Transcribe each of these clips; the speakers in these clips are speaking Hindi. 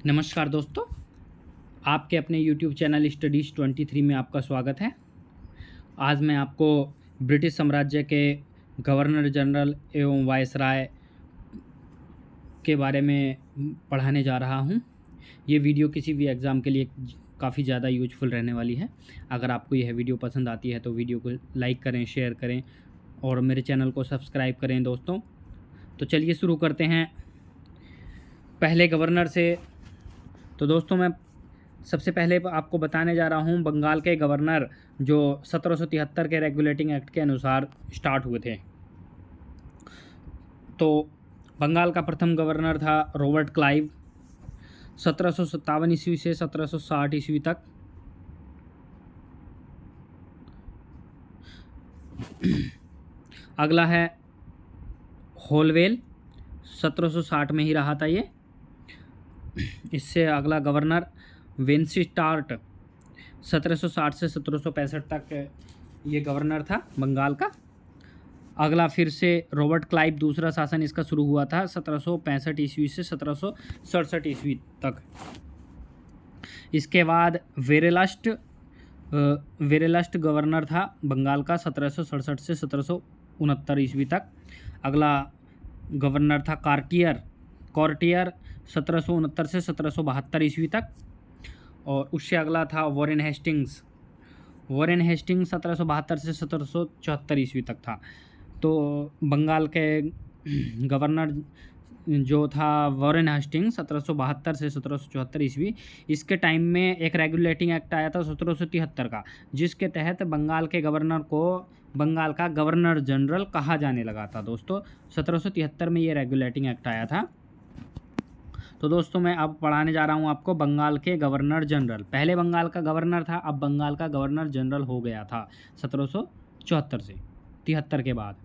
नमस्कार दोस्तों, आपके अपने YouTube चैनल स्टडीज़ 23 में आपका स्वागत है। आज मैं आपको ब्रिटिश साम्राज्य के गवर्नर जनरल एवं वायसराय के बारे में पढ़ाने जा रहा हूं। ये वीडियो किसी भी एग्ज़ाम के लिए काफ़ी ज़्यादा यूजफुल रहने वाली है। अगर आपको यह वीडियो पसंद आती है तो वीडियो को लाइक करें, शेयर करें और मेरे चैनल को सब्सक्राइब करें दोस्तों। तो चलिए शुरू करते हैं पहले गवर्नर से। तो दोस्तों मैं सबसे पहले आपको बताने जा रहा हूँ बंगाल के गवर्नर जो 1773 के रेगुलेटिंग एक्ट के अनुसार स्टार्ट हुए थे। तो बंगाल का प्रथम गवर्नर था रॉबर्ट क्लाइव, 1757 ईस्वी से 1760 ईस्वी तक। अगला है होलवेल, 1760 में ही रहा था ये। इससे अगला गवर्नर वेंसिस्टार्ट, 1760 से 1765 तक ये गवर्नर था बंगाल का। अगला फिर से रॉबर्ट क्लाइव, दूसरा शासन इसका शुरू हुआ था 1765 ईस्वी से 1767 ईस्वी तक। इसके बाद वेरेलस्ट गवर्नर था बंगाल का 1767 से 1769 ईस्वी तक। अगला गवर्नर था कॉर्टियर 1769 से 1772 ईस्वी तक। और उससे अगला था वॉरेन हेस्टिंग्स 1772 से 1774 ईस्वी तक था। तो बंगाल के गवर्नर जो था वॉरेन हेस्टिंग्स 1772 से 1774 ईस्वी, इसके टाइम में एक रेगुलेटिंग एक्ट आया था 1773 का, जिसके तहत बंगाल के गवर्नर को बंगाल का गवर्नर जनरल कहा जाने लगा था दोस्तों। 1773 में ये रेगुलेटिंग एक्ट आया था। तो दोस्तों मैं अब पढ़ाने जा रहा हूँ आपको बंगाल के गवर्नर जनरल। पहले बंगाल का गवर्नर था, अब बंगाल का गवर्नर जनरल हो गया था 1774 से 73 के बाद।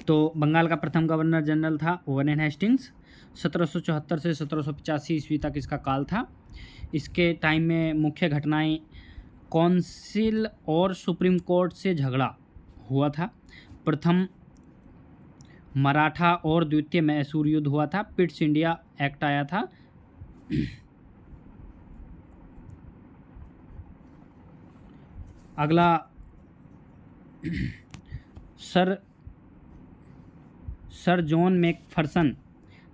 तो बंगाल का प्रथम गवर्नर जनरल था वॉरेन हेस्टिंग्स, 1774 से 1785 ईस्वी तक इसका काल था। इसके टाइम में मुख्य घटनाएं काउंसिल और सुप्रीम कोर्ट से झगड़ा हुआ था। प्रथम मराठा और द्वितीय मैसूर युद्ध हुआ था। पिट्स इंडिया एक्ट आया था। अगला सर जॉन मैकफर्सन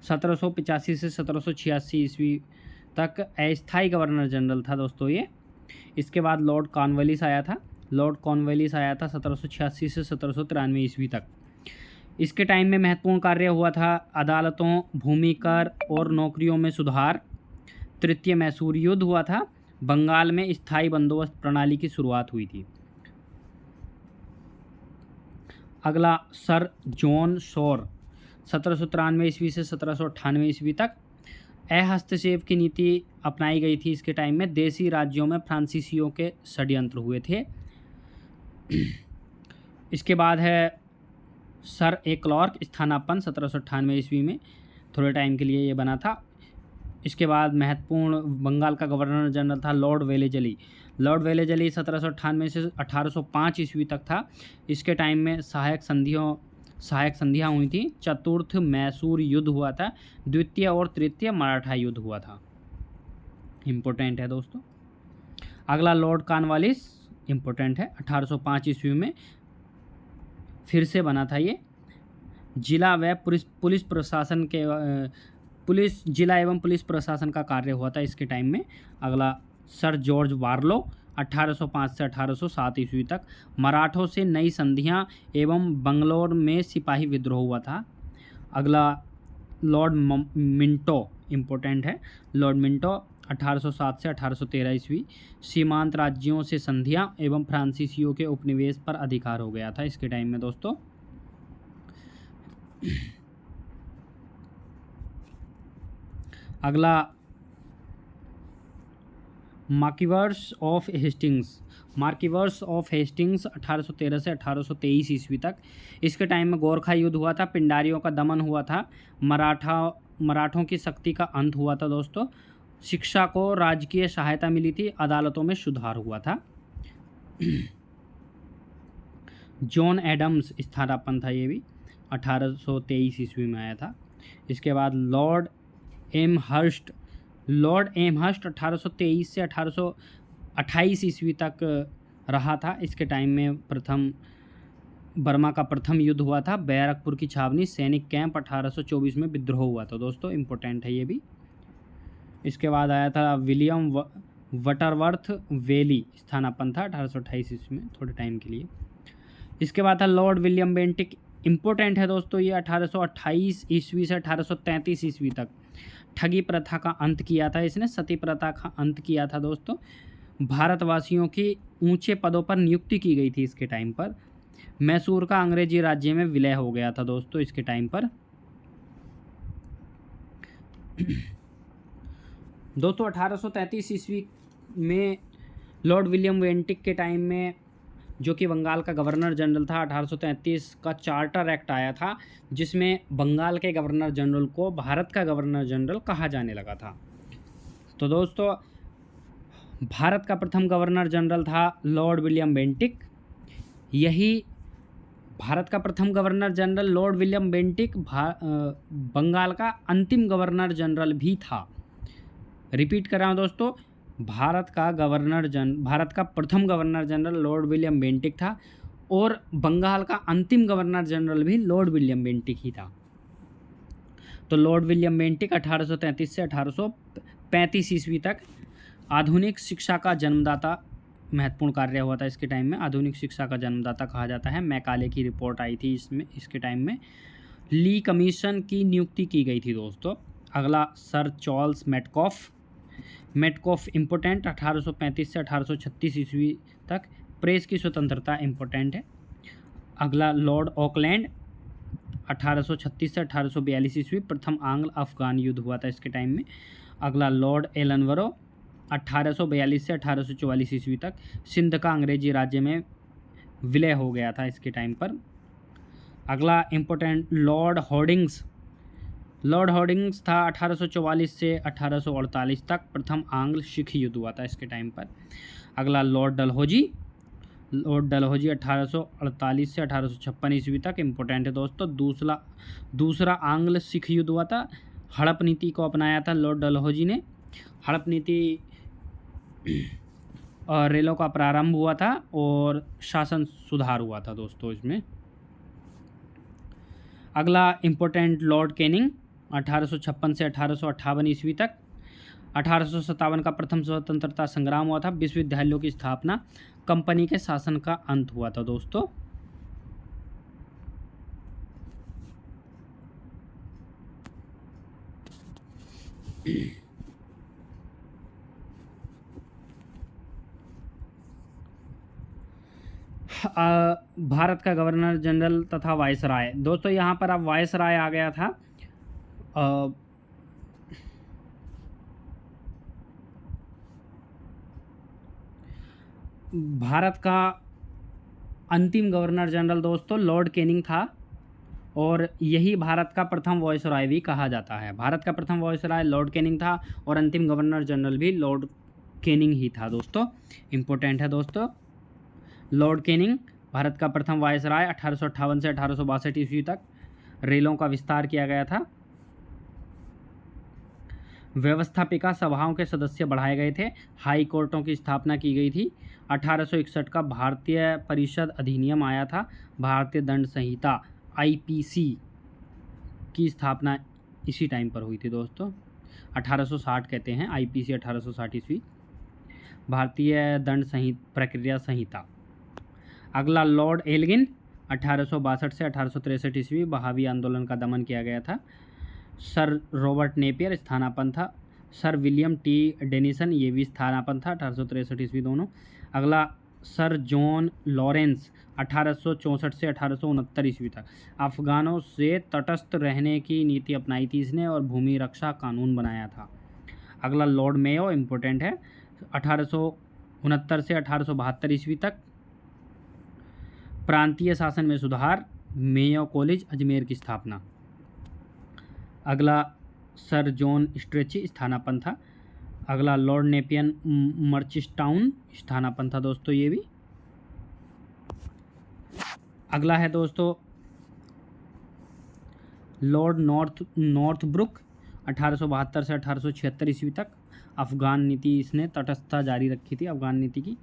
1785 से 1786 ईस्वी तक अस्थायी गवर्नर जनरल था दोस्तों ये। इसके बाद लॉर्ड कॉर्नवालिस आया था 1786 से 1793 ईस्वी तक। इसके टाइम में महत्वपूर्ण कार्य हुआ था अदालतों, भूमि कर और नौकरियों में सुधार। तृतीय मैसूर युद्ध हुआ था। बंगाल में स्थायी बंदोबस्त प्रणाली की शुरुआत हुई थी। अगला सर जॉन शोर 1793 ईस्वी से 1798 ईस्वी तक। हस्तक्षेप की नीति अपनाई गई थी इसके टाइम में। देशी राज्यों में फ्रांसीसियों के षड्यंत्र हुए थे। इसके बाद है सर ए क्लार्क, स्थानापन्न 1798 ईस्वी में, थोड़े टाइम के लिए ये बना था। इसके बाद महत्वपूर्ण बंगाल का गवर्नर जनरल था लॉर्ड वेलेजली 1798 से 1805 ईस्वी तक था। इसके टाइम में सहायक संधियाँ हुई थी। चतुर्थ मैसूर युद्ध हुआ था। द्वितीय और तृतीय मराठा युद्ध हुआ था। इम्पोर्टेंट है दोस्तों। अगला लॉर्ड कॉर्नवालिस, इम्पोर्टेंट है, 1805 ईस्वी में फिर से बना था ये। जिला एवं पुलिस प्रशासन का कार्य हुआ था इसके टाइम में। अगला सर जॉर्ज बार्लो 1805 से 1807 ईस्वी तक। मराठों से नई संधियां एवं बंगलौर में सिपाही विद्रोह हुआ था। अगला लॉर्ड मिंटो, इम्पोर्टेंट है, लॉर्ड मिंटो 1807 से 1813 ईस्वी। सीमांत राज्यों से संधियां एवं फ्रांसीसियों के उपनिवेश पर अधिकार हो गया था इसके टाइम में दोस्तों। अगला मार्किवर्स ऑफ हेस्टिंग्स 1813 से 1823 ईस्वी तक। इसके टाइम में गोरखा युद्ध हुआ था। पिंडारियों का दमन हुआ था। मराठों की शक्ति का अंत हुआ था दोस्तों। शिक्षा को राजकीय सहायता मिली थी। अदालतों में सुधार हुआ था। जॉन एडम्स स्थानापन्न था ये भी, 1823 ईस्वी में आया था। इसके बाद लॉर्ड एमहर्स्ट, लॉर्ड एमहर्स्ट 1823 से 1828 ईस्वी तक रहा था। इसके टाइम में बर्मा का प्रथम युद्ध हुआ था। बैरकपुर की छावनी सैनिक कैंप 1824 में विद्रोह हुआ था दोस्तों, इम्पोर्टेंट है ये भी। इसके बाद आया था विलियम बटरवर्थ वेली, स्थानापन्न था 1828 ईस्वी में, थोड़े टाइम के लिए। इसके बाद था लॉर्ड विलियम बेंटिक, इम्पोर्टेंट है दोस्तों ये, 1828 ईस्वी से 1833 ईस्वी तक ठगी प्रथा का अंत किया था इसने, सती प्रथा का अंत किया था दोस्तों। भारतवासियों की ऊंचे पदों पर नियुक्ति की गई थी इसके टाइम पर। मैसूर का अंग्रेजी राज्य में विलय हो गया था दोस्तों इसके टाइम पर। दोस्तों 1833 ईस्वी में लॉर्ड विलियम बेंटिक के टाइम में, जो कि बंगाल का गवर्नर जनरल था, 1833 का चार्टर एक्ट आया था, जिसमें बंगाल के गवर्नर जनरल को भारत का गवर्नर जनरल कहा जाने लगा था। तो दोस्तों भारत का प्रथम गवर्नर जनरल था लॉर्ड विलियम बेंटिक। यही भारत का प्रथम governor general Lord William Bentinck Bengal का अंतिम गवर्नर जनरल भी था। रिपीट कर रहा हूँ दोस्तों, भारत का प्रथम governor general Lord William Bentinck था और बंगाल का अंतिम गवर्नर जनरल भी लॉर्ड विलियम बेंटिक ही था। तो लॉर्ड विलियम बेंटिक 1833 से 1835 ईस्वी तक आधुनिक शिक्षा का जन्मदाता, महत्वपूर्ण कार्य हुआ था इसके टाइम में, आधुनिक शिक्षा का जन्मदाता कहा जाता है। मैकाले की रिपोर्ट आई थी इसके टाइम में। ली कमीशन की नियुक्ति की गई थी दोस्तों। अगला सर चार्ल्स मेटकॉफ इम्पोर्टेंट, 1835 से 1836 ईस्वी तक प्रेस की स्वतंत्रता इम्पोर्टेंट है। अगला लॉर्ड ऑकलैंड, 1836 से 1842 ईस्वी, प्रथम आंग्ल अफगान युद्ध हुआ था इसके टाइम में। अगला लॉर्ड एलनवरो, 1842 से 1844 ईस्वी तक सिंध का अंग्रेजी राज्य में विलय हो गया था इसके टाइम पर। अगला इम्पोर्टेंट लॉर्ड हॉर्डिंग्स था, 1844 से 1848 तक प्रथम आंग्ल सिख युद्ध हुआ था इसके टाइम पर। अगला लॉर्ड डलहौजी 1848 से 1856 ईस्वी तक, इम्पोर्टेंट है दोस्तों। दूसरा आंग्ल सिख युद्ध हुआ था। हड़प नीति को अपनाया था लॉर्ड डलहौजी ने। हड़प नीति और रेलों का प्रारंभ हुआ था और शासन सुधार हुआ था दोस्तों इसमें। अगला इम्पोर्टेंट लॉर्ड कैनिंग, 1856 से 1858 ईस्वी तक। 1857 का प्रथम स्वतंत्रता संग्राम हुआ था। विश्वविद्यालयों की स्थापना, कंपनी के शासन का अंत हुआ था दोस्तों। भारत का गवर्नर जनरल तथा वायसराय, दोस्तों यहाँ पर अब वायसराय आ गया था। भारत का अंतिम गवर्नर जनरल दोस्तों लॉर्ड कैनिंग था और यही भारत का प्रथम वायसराय भी कहा जाता है। भारत का प्रथम वायसराय लॉर्ड कैनिंग था और अंतिम गवर्नर जनरल भी लॉर्ड कैनिंग ही था दोस्तों, इम्पोर्टेंट है दोस्तों। लॉर्ड कैनिंग भारत का प्रथम वायसराय, 1858 से 1862 ईस्वी तक रेलों का विस्तार किया गया था। व्यवस्थापिका सभाओं के सदस्य बढ़ाए गए थे। हाई कोर्टों की स्थापना की गई थी। 1861 का भारतीय परिषद अधिनियम आया था। भारतीय दंड संहिता IPC की स्थापना इसी टाइम पर हुई थी दोस्तों। 1860 कहते हैं, IPC 1860 ईस्वी, भारतीय दंड प्रक्रिया संहिता। अगला लॉर्ड एल्गिन, 1862 से 1863 ईस्वी, बहावी आंदोलन का दमन किया गया था। सर रॉबर्ट नेपियर स्थानापन्न था। सर विलियम T डेनिसन ये भी स्थानापन्न था, 1863 ईस्वी दोनों। अगला सर जॉन लॉरेंस, 1864 से 1869 ईस्वी तक अफगानों से तटस्थ रहने की नीति अपनाई थी इसने और भूमि रक्षा कानून बनाया था। अगला लॉर्ड मेयो, इम्पोर्टेंट है, 1869 से 1872 ईस्वी तक प्रांतीय शासन में सुधार, मेयो कॉलेज अजमेर की स्थापना। अगला सर जॉन स्ट्रेची स्थानापन्न था। अगला लॉर्ड नेपियन मर्चिस्टाउन स्थानापन्न था दोस्तों ये भी। अगला है दोस्तों लॉर्ड नॉर्थब्रुक, 1872 से 1876 ईस्वी तक अफ़गान नीति इसने तटस्थता जारी रखी थी। अफ़गान नीति की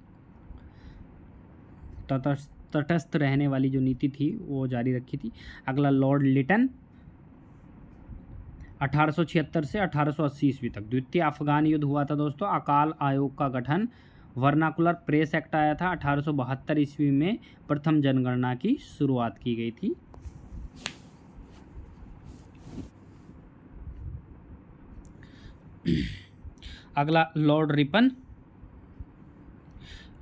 तटस्थ रहने वाली जो नीति थी वो जारी रखी थी। अगला लॉर्ड लिटन 1876 से 1880 ईस्वी तक द्वितीय अफ़गान युद्ध हुआ था दोस्तों। अकाल आयोग का गठन, वर्नाकुलर प्रेस एक्ट आया था। 1872 ईस्वी में प्रथम जनगणना की शुरुआत की गई थी। अगला लॉर्ड रिपन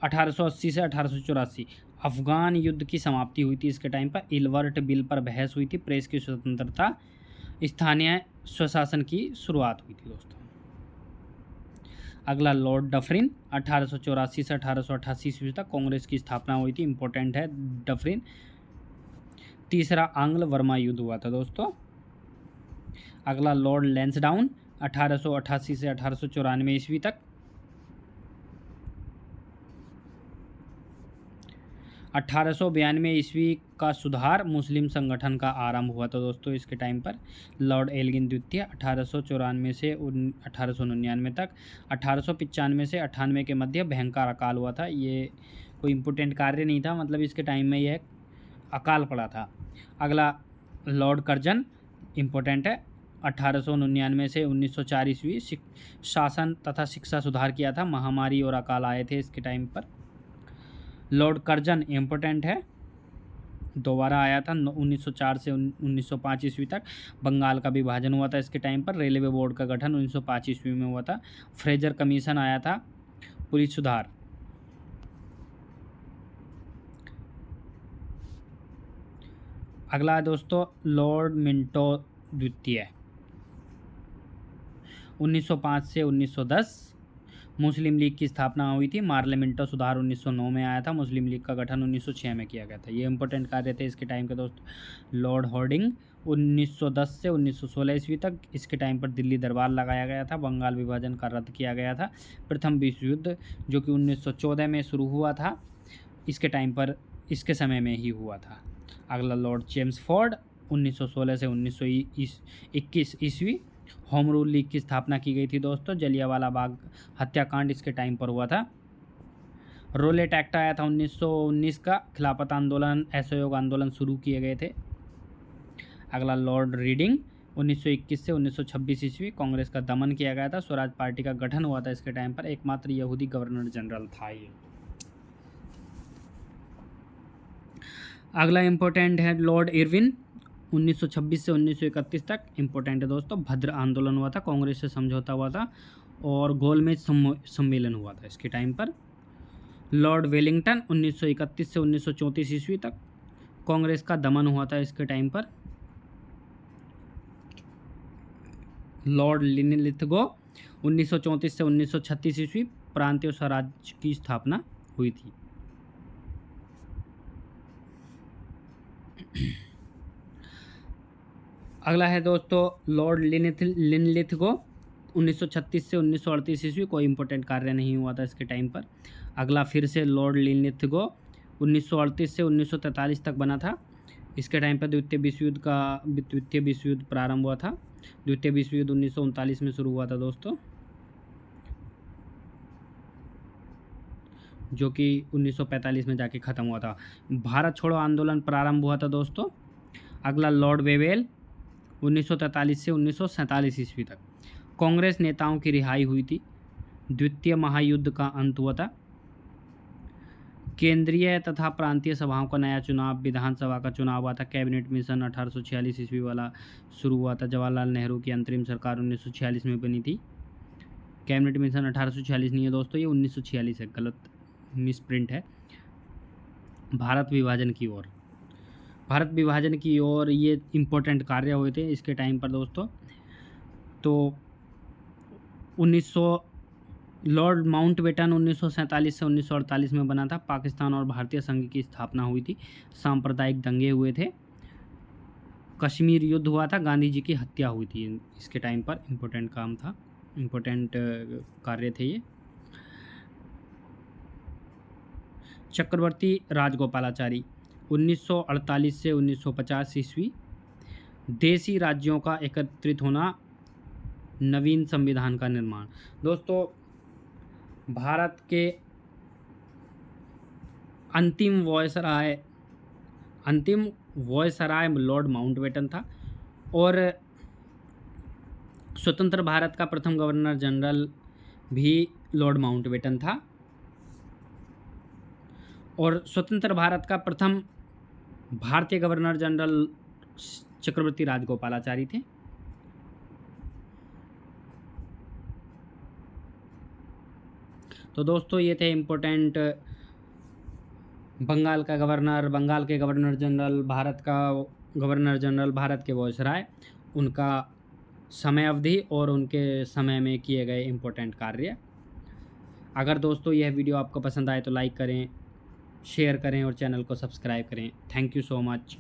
1880 से 1884 अफ़गान युद्ध की समाप्ति हुई थी। इसके टाइम पर इलवर्ट बिल पर बहस हुई थी। प्रेस की स्वतंत्रता, स्थानीय स्वशासन की शुरुआत हुई थी दोस्तों। अगला लॉर्ड डफरिन 1884 से 1888 ईस्वी तक कांग्रेस की स्थापना हुई थी। इंपॉर्टेंट है डफरिन। तीसरा आंग्ल वर्मा युद्ध हुआ था दोस्तों। अगला लॉर्ड लैंसडाउन 1888 से 1894 ईस्वी तक। 1892 ईस्वी का सुधार मुस्लिम संगठन का आरंभ हुआ था दोस्तों। इसके टाइम पर लॉर्ड एल्गिन द्वितीय 1894 से 1899 तक। 1895 से 98 के मध्य भयंकर अकाल हुआ था। ये कोई इम्पोर्टेंट कार्य नहीं था, मतलब इसके टाइम में यह अकाल पड़ा था। अगला लॉर्ड कर्जन इम्पोर्टेंट है। 1899 से 1904 ईस्वी शासन तथा शिक्षा सुधार किया था। महामारी और अकाल आए थे इसके टाइम पर। लॉर्ड कर्जन इम्पोर्टेंट है, दोबारा आया था 1904 से 1905 ईस्वी तक। बंगाल का विभाजन हुआ था इसके टाइम पर। रेलवे बोर्ड का गठन 1905 ईस्वी में हुआ था। फ्रेजर कमीशन आया था, पुलिस सुधार। अगला दोस्तों लॉर्ड मिंटो द्वितीय 1905 से 1910 मुस्लिम लीग की स्थापना हुई थी। मार्लिमेंटो सुधार 1909 में आया था। मुस्लिम लीग का गठन 1906 में किया गया था। ये इंपॉर्टेंट कार्य थे इसके टाइम के दोस्तों। लॉर्ड हॉर्डिंग 1910 से 1916 ईस्वी तक। इसके टाइम पर दिल्ली दरबार लगाया गया था। बंगाल विभाजन का रद्द किया गया था। प्रथम विश्व युद्ध जो कि 1914 में शुरू हुआ था, इसके टाइम पर इसके समय में ही हुआ था। अगला लॉर्ड चेम्सफोर्ड 1916 से 1921 ईस्वी। होम रूल लीग की स्थापना की गई थी दोस्तों। जलियांवाला बाग हत्याकांड इसके टाइम पर हुआ था। रोलेट एक्ट आया था 1919 का। खिलाफत आंदोलन, असहयोग आंदोलन शुरू किए गए थे। अगला लॉर्ड रीडिंग 1921 से 1926 ईस्वी। कांग्रेस का दमन किया गया था। स्वराज पार्टी का गठन हुआ था इसके टाइम पर। एकमात्र यहूदी गवर्नर जनरल था ये। अगला इम्पोर्टेंट है लॉर्ड इरविन 1926 से 1931 तक। इम्पोर्टेंट है दोस्तों। भद्र आंदोलन हुआ था, कांग्रेस से समझौता हुआ था और गोलमेज सम्मेलन हुआ था इसके टाइम पर। लॉर्ड वेलिंगटन 1931 से 1934 ईस्वी तक। कांग्रेस का दमन हुआ था इसके टाइम पर। लॉर्ड लिनलिथगो 1934 से 1936 ईस्वी। प्रांतीय स्वराज्य की स्थापना हुई थी। अगला है दोस्तों लॉर्ड लिनलिथगो 1936 से 1938 ईस्वी। कोई इंपॉर्टेंट कार्य नहीं हुआ था इसके टाइम पर। अगला फिर से लॉर्ड लिनलिथगो 1938 से 1943 तक बना था। इसके टाइम पर द्वितीय विश्व युद्ध प्रारंभ हुआ था। द्वितीय विश्व युद्ध 1939 में शुरू हुआ था दोस्तों, जो कि 1945 में जाके ख़त्म हुआ था। भारत छोड़ो आंदोलन प्रारंभ हुआ था दोस्तों। अगला लॉर्ड वेवेल 1943 से 1947 ईस्वी तक। कांग्रेस नेताओं की रिहाई हुई थी। द्वितीय महायुद्ध का अंत हुआ था। केंद्रीय तथा प्रांतीय सभाओं का नया चुनाव, विधानसभा का चुनाव हुआ था। कैबिनेट मिशन 1846 ईस्वी वाला शुरू हुआ था। जवाहरलाल नेहरू की अंतरिम सरकार 1946 में बनी थी। कैबिनेट मिशन 1846 नहीं है दोस्तों, ये 1946 है, गलत मिसप्रिंट है। भारत विभाजन की ओर ये इम्पोर्टेंट कार्य हुए थे इसके टाइम पर दोस्तों। तो 1900 लॉर्ड माउंटबेटन 1947 से 1948 में बना था। पाकिस्तान और भारतीय संघ की स्थापना हुई थी। सांप्रदायिक दंगे हुए थे। कश्मीर युद्ध हुआ था। गांधी जी की हत्या हुई थी इसके टाइम पर। इम्पोर्टेंट काम था, इम्पोर्टेंट कार्य थे ये। चक्रवर्ती राजगोपालाचारी 1948 से 1950 ईस्वी। देशी राज्यों का एकत्रित होना नवीन संविधान का निर्माण। दोस्तों, भारत के अंतिम वॉयसराय लॉर्ड माउंटबेटन था और स्वतंत्र भारत का प्रथम गवर्नर जनरल भी लॉर्ड माउंटबेटन था और स्वतंत्र भारत का प्रथम भारतीय गवर्नर जनरल चक्रवर्ती राजगोपालाचारी थे। तो दोस्तों, ये थे इम्पोर्टेंट बंगाल के गवर्नर जनरल, भारत का गवर्नर जनरल, भारत के वॉयसराय, उनका समय अवधि और उनके समय में किए गए इम्पोर्टेंट कार्य। अगर दोस्तों यह वीडियो आपको पसंद आए तो लाइक करें, शेयर करें और चैनल को सब्सक्राइब करें। Thank you so much.